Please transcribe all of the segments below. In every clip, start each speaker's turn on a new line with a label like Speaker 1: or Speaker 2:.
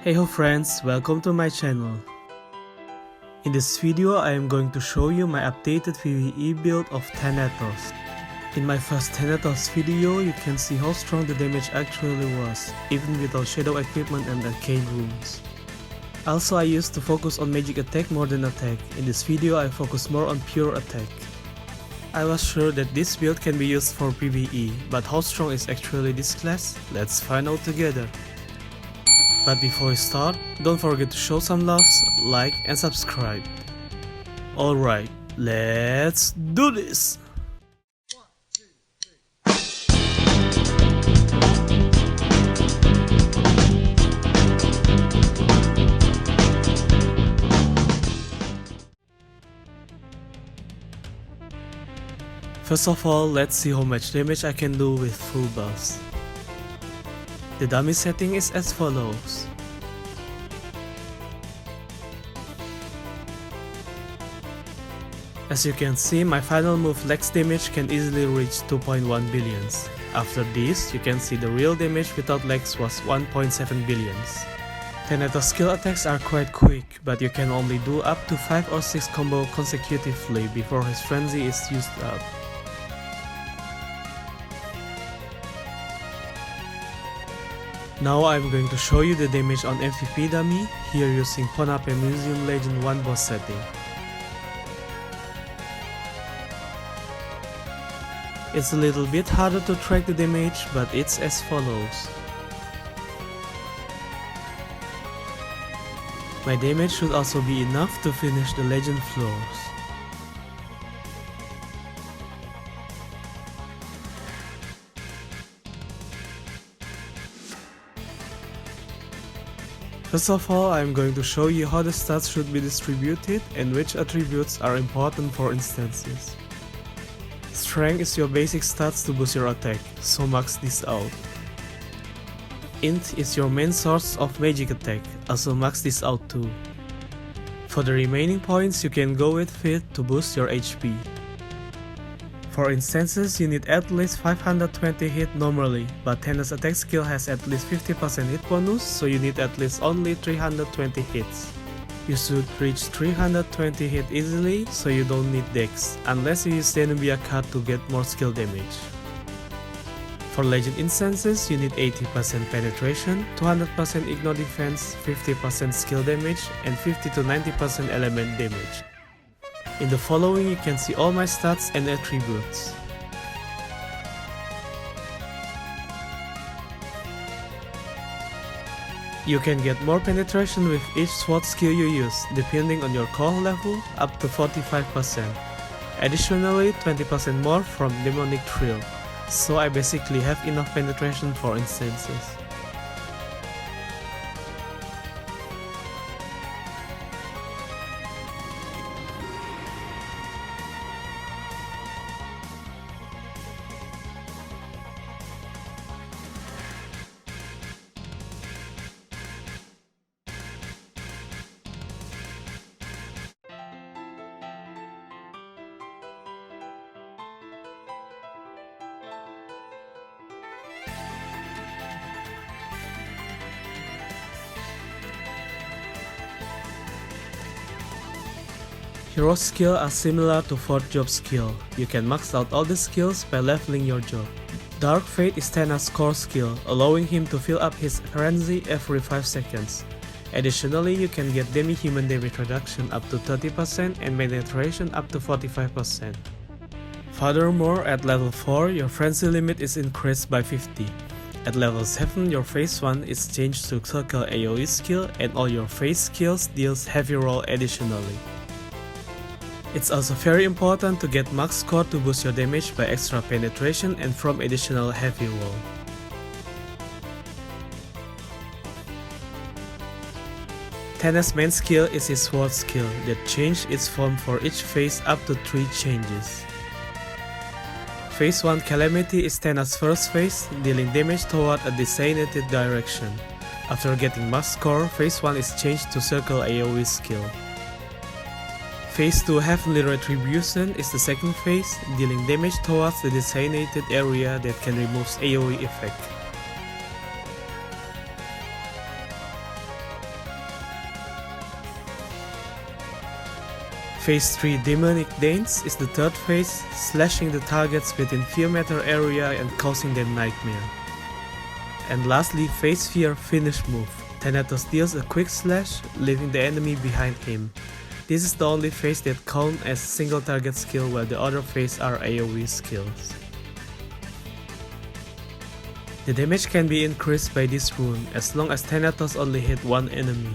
Speaker 1: Heyho friends, welcome to my channel. In this video I am going to show you my updated PVE build of Thanatos. In my first Thanatos video you can see how strong the damage actually was, even without shadow equipment and arcane runes. Also I used to focus on magic attack more than attack. In this video I focus more on pure attack. I was sure that this build can be used for PVE, but how strong is actually this class? Let's find out together. But before we start, don't forget to show some love, like and subscribe. Alright, let's do this! First of all, let's see how much damage I can do with full buffs. The dummy setting is as follows. As you can see, my final move Lex damage can easily reach 2.1 billions. After this, you can see the real damage without Lex was 1.7 billions. Thanatos skill attacks are quite quick, but you can only do up to 5 or 6 combo consecutively before his frenzy is used up. Now I'm going to show you the damage on MVP dummy, here using Ponape Museum Legend 1 boss setting. It's a little bit harder to track the damage, but it's as follows. My damage should also be enough to finish the legend floors. First of all, I am going to show you how the stats should be distributed and which attributes are important for instances. Strength is your basic stats to boost your attack, so max this out. Int is your main source of magic attack, also max this out too. For the remaining points you can go with Fit to boost your HP. For instances, you need at least 520 hit normally, but Thanos attack skill has at least 50% hit bonus, so you need at least only 320 hits. You should reach 320 hit easily, so you don't need Dex, unless you use Zenobia card to get more skill damage. For legend instances, you need 80% penetration, 200% ignore defense, 50% skill damage, and 50 to 90% element damage. In the following you can see all my stats and attributes. You can get more penetration with each sword skill you use, depending on your core level, up to 45%. Additionally, 20% more from Demonic Thrill, so I basically have enough penetration for instances. Hero skills are similar to 4th job skill. You can max out all the skills by leveling your job. Dark Fate is Thanos' core skill, allowing him to fill up his frenzy every 5 seconds. Additionally, you can get demi-human damage reduction up to 30% and penetration up to 45%. Furthermore, at level 4, your frenzy limit is increased by 50. At level 7, your phase 1 is changed to circle AoE skill and all your phase skills deals heavy roll additionally. It's also very important to get max score to boost your damage by extra penetration and from additional heavy roll. Thanos' main skill is his sword skill that changes its form for each phase up to 3 changes. Phase 1 Calamity is Thanos' first phase, dealing damage toward a designated direction. After getting max score, phase 1 is changed to circle AoE skill. Phase 2 Heavenly Retribution is the second phase, dealing damage towards the designated area that can remove AoE effect. Phase 3 Demonic Dance is the third phase, slashing the targets within fear meter area and causing them nightmare. And lastly, Phase 4 Finish Move. Thanatos deals a quick slash, leaving the enemy behind him. This is the only phase that counts as single target skill, while the other phase are AoE skills. The damage can be increased by this rune as long as Thanatos only hit one enemy.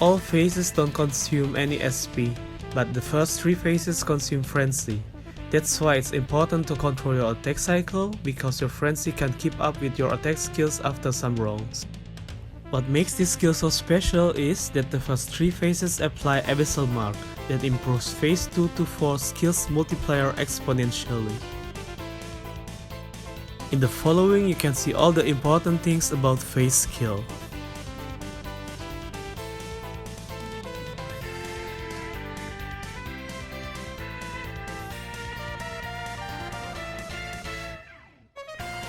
Speaker 1: All phases don't consume any SP, but the first 3 phases consume Frenzy. That's why it's important to control your attack cycle, because your Frenzy can keep up with your attack skills after some rounds. What makes this skill so special is that the first 3 phases apply Abyssal Mark that improves phase 2 to 4 skills multiplier exponentially. In the following you can see all the important things about phase skill.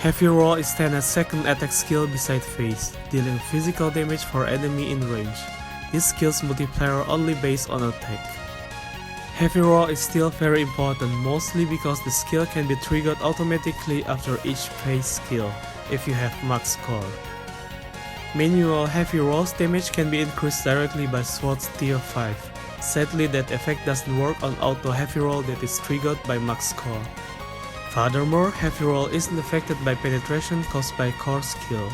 Speaker 1: Heavy Roll is Thanatos' second attack skill beside phase, dealing physical damage for enemy in range. This skill's multiplier only based on attack. Heavy Roll is still very important, mostly because the skill can be triggered automatically after each phase skill, if you have max score. Manual Heavy Roll's damage can be increased directly by Sword's tier 5. Sadly, that effect doesn't work on auto Heavy Roll that is triggered by max score. Furthermore, Heavy Roll isn't affected by penetration caused by core skill.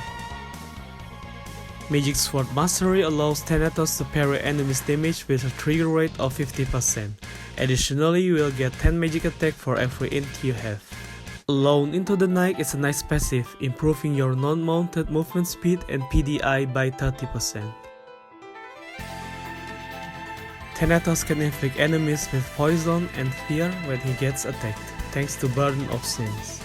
Speaker 1: Magic Sword Mastery allows Thanatos to parry enemies' damage with a trigger rate of 50%. Additionally, you will get 10 magic attack for every int you have. Alone into the Night is a nice passive, improving your non-mounted movement speed and PDI by 30%. Thanatos can inflict enemies with poison and fear when he gets attacked, thanks to Burden of Sins.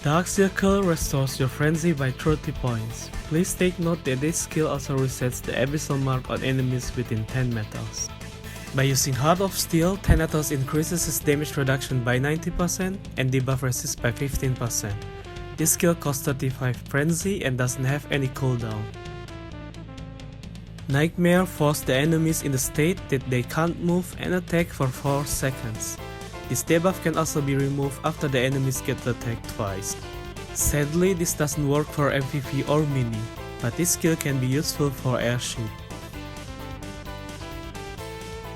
Speaker 1: Dark Circle restores your frenzy by 30 points. Please take note that this skill also resets the Abyssal Mark on enemies within 10 meters. By using Heart of Steel, Thanatos increases his damage reduction by 90% and debuff resist by 15%. This skill costs 35 frenzy and doesn't have any cooldown. Nightmare forces the enemies in the state that they can't move and attack for 4 seconds. This debuff can also be removed after the enemies get attacked twice. Sadly, this doesn't work for MVP or Mini, but this skill can be useful for airship.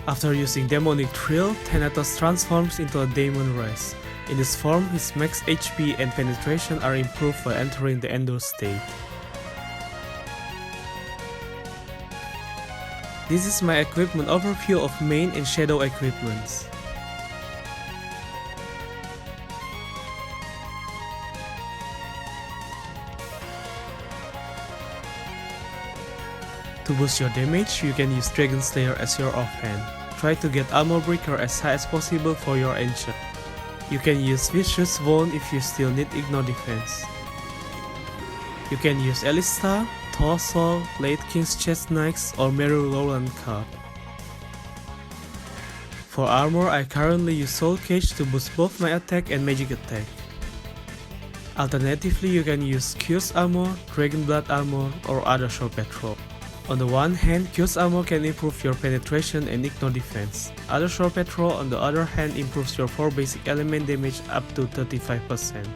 Speaker 1: After using Demonic Thrill, Thanatos transforms into a Demon Race. In this form, his max HP and penetration are improved while entering the Endor state. This is my equipment overview of main and shadow equipments. To boost your damage, you can use Dragon Slayer as your offhand. Try to get Armor Breaker as high as possible for your ancient. You can use Vicious Wound if you still need Ignore Defense. You can use Alistar, Torsol, Late King's Chest Knights or Meru Lowland card. For armor, I currently use Soul Cage to boost both my attack and magic attack. Alternatively, you can use Q's Armor, Dragon Blood Armor or other Shore Patrol. On the one hand, Q's Armor can improve your penetration and ignore defense. Other Shore Patrol on the other hand improves your 4 basic element damage up to 35%.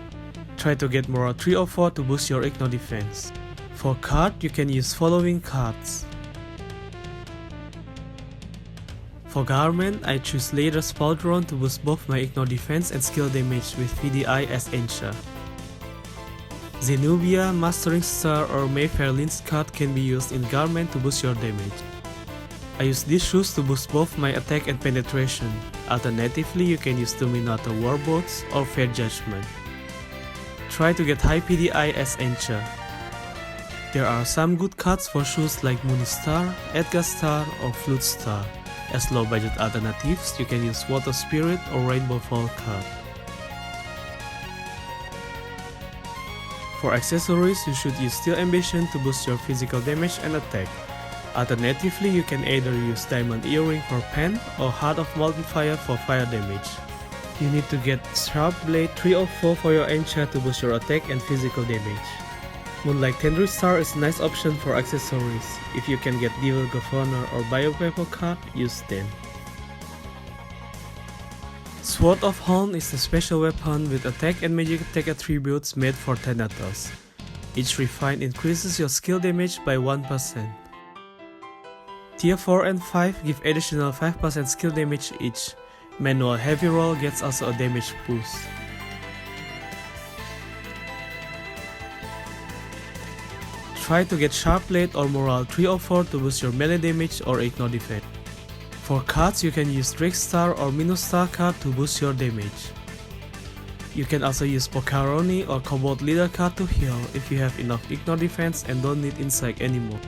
Speaker 1: Try to get Moral 3 or 4 to boost your ignore defense. For card, you can use following cards. For Garment, I choose Leader Pauldron to boost both my ignore defense and skill damage with VDI as Ancient. Zenobia, Mastering Star or Mayfair Lynx card can be used in Garment to boost your damage. I use these shoes to boost both my attack and penetration. Alternatively, you can use Dominator Warboats or Fair Judgment. Try to get high PDI as Ancient. There are some good cards for shoes like Moony Star, Edgar Star or Flute Star. As low budget alternatives, you can use Water Spirit or Rainbow Fall card. For accessories, you should use Steel Ambition to boost your physical damage and attack. Alternatively, you can either use Diamond Earring for pen or Heart of Molten Fire for fire damage. You need to get Sharp Blade 3 or 4 for your Enchant to boost your attack and physical damage. Moonlight Tendry Star is a nice option for accessories. If you can get Devil Governor or Bioweapon card, use them. Sword of Horn is a special weapon with attack and magic attack attributes made for Thanatos. Each refine increases your skill damage by 1%. Tier 4 and 5 give additional 5% skill damage each. Manual Heavy Roll gets also a damage boost. Try to get Sharp Blade or Morale 3 or 4 to boost your melee damage or ignore defense. For cards, you can use Drake Star or Minustar card to boost your damage. You can also use Pokaroni or Kobold Leader card to heal if you have enough ignore defense and don't need Insight anymore.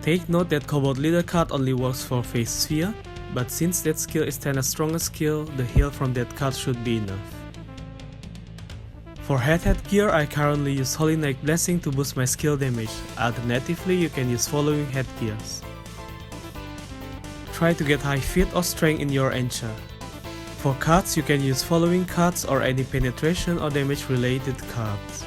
Speaker 1: Take note that Kobold Leader card only works for Phase Sphere, but since that skill is Tana's strongest skill, the heal from that card should be enough. For headgear, I currently use Holy Knight Blessing to boost my skill damage. Alternatively, you can use following headgears. Try to get high feet or strength in your Encha. For cards, you can use following cards or any penetration or damage related cards.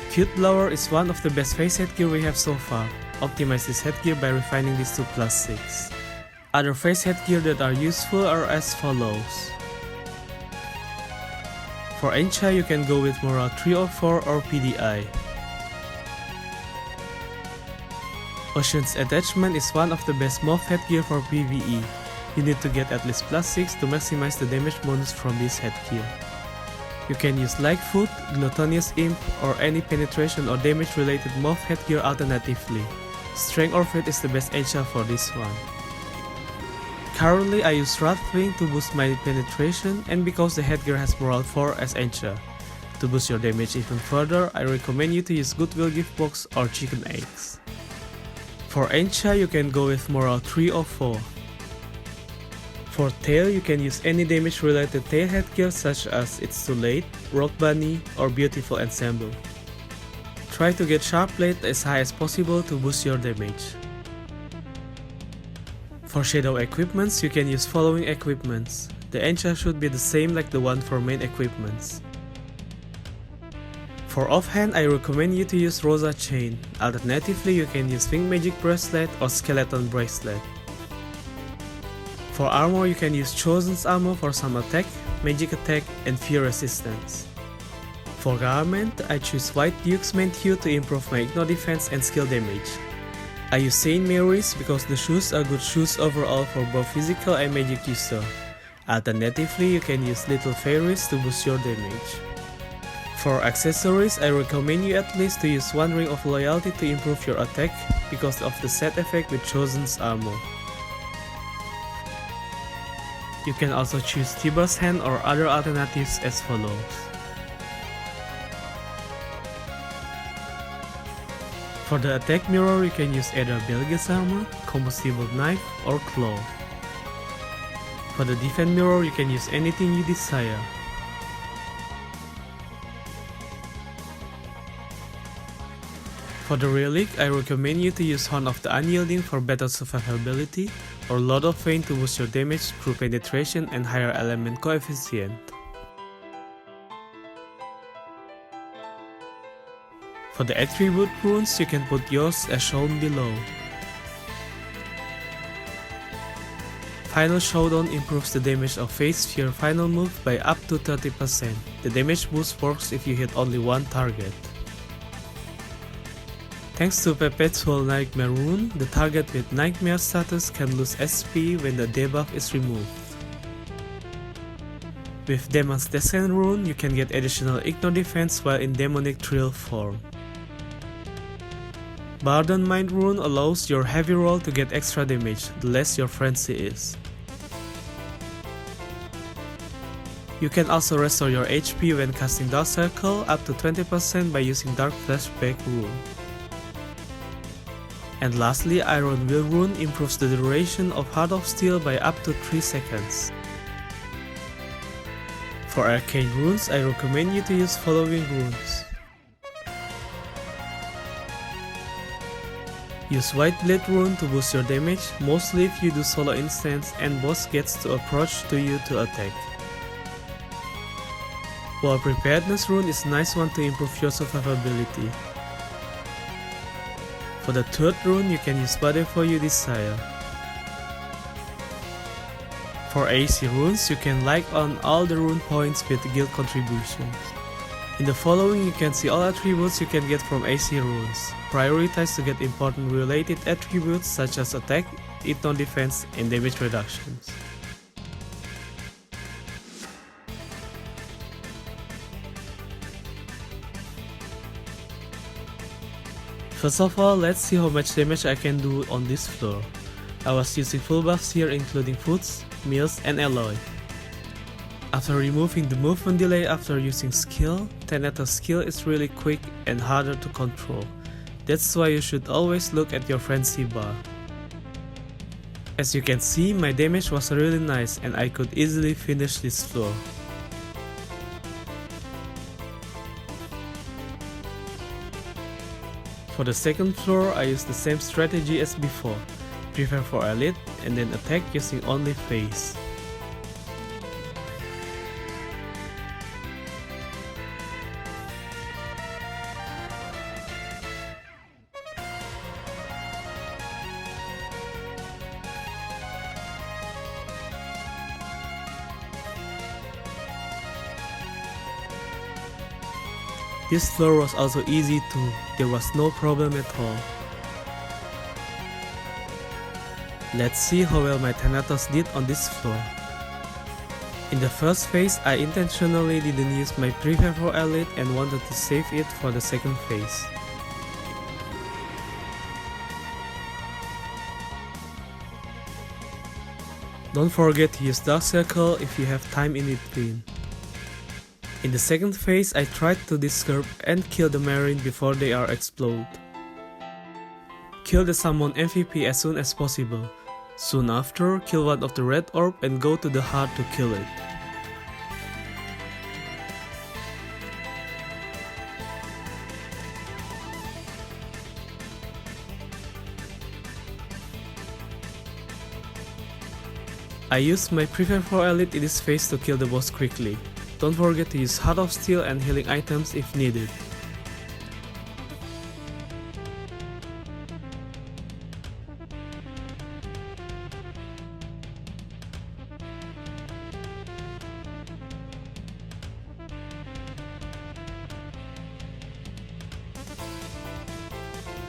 Speaker 1: Cute Blower is one of the best face headgear we have so far. Optimize this headgear by refining this to +6. Other face headgear that are useful are as follows. For Encha, you can go with Morale 3 or 4 or PDI. Ocean's Attachment is one of the best MOV headgear for PVE. You need to get at least +6 to maximize the damage bonus from this headgear. You can use Lightfoot, Gluttonous Imp, or any penetration or damage related MOV headgear alternatively. Strength or Fate is the best Encha for this one. Currently I use Wrathwing to boost my penetration, and because the headgear has Morale 4 as Encha. To boost your damage even further, I recommend you to use Goodwill Gift Box or Chicken Eggs. For Encha, you can go with Morale 3 or 4. For Tail, you can use any damage related tail headgear such as It's Too Late, Rock Bunny, or Beautiful Ensemble. Try to get Sharp Blade as high as possible to boost your damage. For Shadow equipments, you can use following equipments. The Encha should be the same like the one for main equipments. For offhand, I recommend you to use Rosa Chain. Alternatively, you can use Wing Magic Bracelet or Skeleton Bracelet. For armor, you can use Chosen's armor for some attack, magic attack, and fear resistance. For garment, I choose White Duke's main hue to improve my ignore defense and skill damage. I use Saint Mary's because the shoes are good shoes overall for both physical and magic user. Alternatively, you can use Little Fairies to boost your damage. For accessories, I recommend you at least to use one Ring of Loyalty to improve your attack because of the set effect with Chosen's armor. You can also choose Tiber's Hand or other alternatives as follows. For the attack mirror, you can use either Belga's armor, combustible knife, or claw. For the defense mirror, you can use anything you desire. For the relic, I recommend you to use Horn of the Unyielding for better survivability, or Lord of Pain to boost your damage through penetration and higher element coefficient. For the attribute runes, you can put yours as shown below. Final Showdown improves the damage of Phase Sphere final move by up to 30%. The damage boost works if you hit only one target. Thanks to Perpetual Nightmare rune, the target with Nightmare status can lose SP when the debuff is removed. With Demon's Descent rune, you can get additional ignore defense while in demonic thrill form. Barden Mind rune allows your heavy roll to get extra damage, the less your frenzy is. You can also restore your HP when casting Dark Circle up to 20% by using Dark Flashback rune. And lastly, Iron Will rune improves the duration of Heart of Steel by up to 3 seconds. For Arcane runes, I recommend you to use following runes. Use White Blade rune to boost your damage, mostly if you do solo instance and boss gets to approach to you to attack. while Preparedness rune is a nice one to improve your survivability. For the third rune, you can use whatever you desire. For AC runes, you can like on all the rune points with guild contributions. In the following, you can see all attributes you can get from AC runes. Prioritize to get important related attributes such as attack, hit-non defense, and damage reductions. First of all, let's see how much damage I can do on this floor. I was using full buffs here including foods, meals, and alloy. After removing the movement delay after using skill, Thanatos skill is really quick and harder to control. That's why you should always look at your frenzy bar. As you can see, my damage was really nice and I could easily finish this floor. For the second floor, I used the same strategy as before. Prepare for elite and then attack using only phase. This floor was also easy too, there was no problem at all. Let's see how well my Thanatos did on this floor. In the first phase, I intentionally didn't use my Prepare for Elite and wanted to save it for the second phase. Don't forget to use Dark Circle if you have time in between. In the second phase, I tried to disturb and kill the Marine before they are explode. Kill the Summon MVP as soon as possible. Soon after, kill one of the red orb and go to the heart to kill it. I used my Prepare for Elite in this phase to kill the boss quickly. Don't forget to use Heart of Steel and healing items if needed.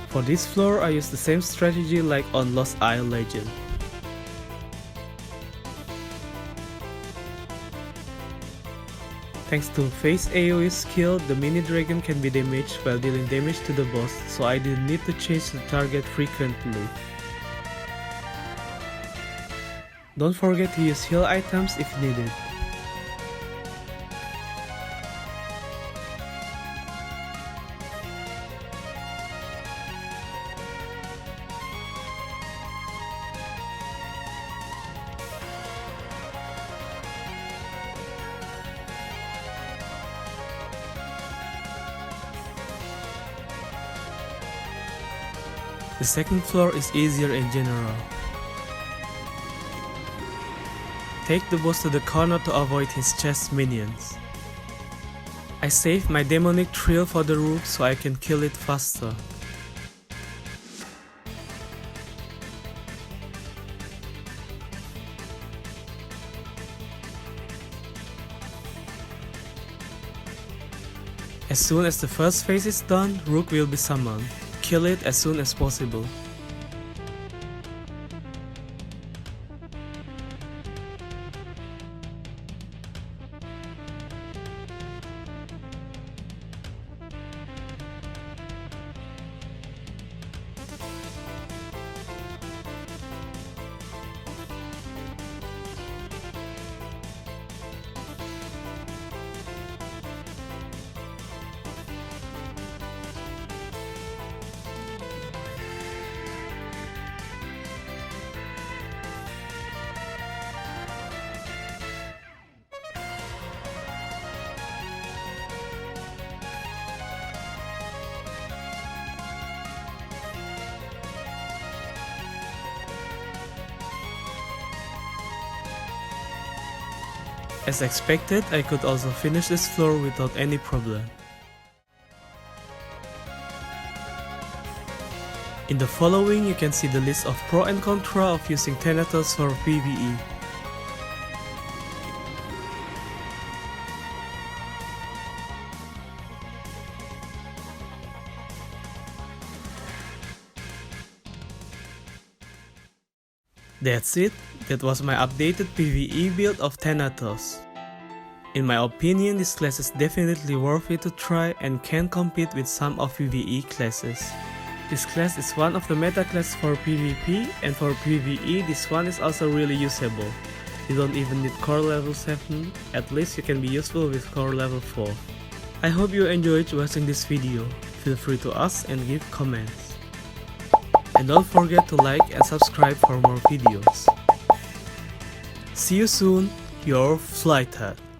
Speaker 1: For this floor, I used the same strategy like on Lost Isle Legend. Thanks to phase AoE skill, the mini dragon can be damaged while dealing damage to the boss, so I didn't need to change the target frequently. Don't forget to use heal items if needed. The second floor is easier in general. Take the boss to the corner to avoid his chest minions. I saved my demonic thrill for the rook so I can kill it faster. As soon as the first phase is done, rook will be summoned. Kill it as soon as possible. As expected, I could also finish this floor without any problem. In the following, you can see the list of pro and contra of using Thanatos for PVE. That's it, that was my updated PVE build of Thanatos. In my opinion, this class is definitely worth it to try and can compete with some of PVE classes. This class is one of the meta classes for PvP, and for PvE this one is also really usable. You don't even need core level 7, at least you can be useful with core level 4. I hope you enjoyed watching this video, feel free to ask and give comments. And don't forget to like and subscribe for more videos. See you soon, your FLyTuT.